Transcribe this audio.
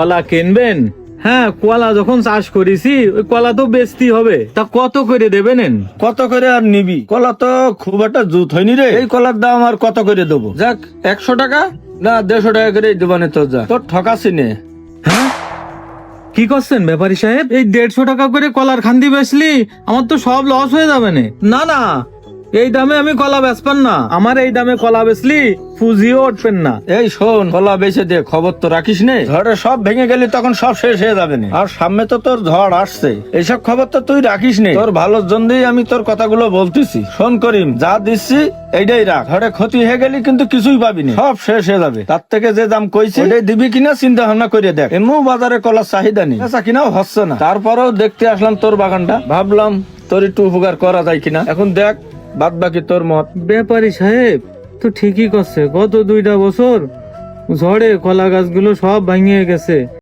কলা কিনবেন? হ্যাঁ, কলা যখন চাষ করেছি ওই কলা তো বেচতে হবে, তা কত করে দেবেন? কত করে আর নিবি? কলা তো খুব একটা জুত হয়নি রে। এই কলার দাম আর কত করে দেবো? যাক 100 টাকা না 150 টাকা করে দেবানে তোর, যা তোর ঠকাছি নে। হ্যাঁ, কি করছেন ব্যাপারী সাহেব? এই 150 টাকা করে কলার খান্দি বেচলি আমার তো সব লস হয়ে যাবে না। না না, এই দামে আমি কলা বেচবেন না। আমার এই দামে কলা বেচলি পুঁজিও উঠবেন না। এই শোন, কলা বেচে দে, খবর তো রাখিস নে। ঝড়ে সব ভেঙে গেলি তখন সব শেষ হয়ে যাবে না। আর সামনে তো তোর ঝড় আসছে, এইসব খবর তো তুই রাখিস নে। তোর ভালোর জন্যই আমি তোর কথাগুলো বলতেছি। শোন করিম, যা দিচ্ছি এইটাই রাখ। ঝড়ে ক্ষতি হয়ে গেলি কিন্তু কিছুই পাবি না, সব শেষ হয়ে যাবে। তার থেকে যে দাম কইছে ওটাই দিবি কিনা চিন্তা ভাবনা করে দেখ। এমন বাজারে কলার চাহিদা নেই, বেচা কিনাও হচ্ছে না। তারপরেও দেখতে আসলাম তোর বাগানটা, ভাবলাম তোর একটু উপকার করা যায় কিনা। এখন দেখ, বাদ বাকি তোর মত। ব্যাপারী সাহেব তো ঠিকই করছে, গত 2টা বছর ঝড়ে কলা গাছগুলো সব ভাঙিয়ে গেছে।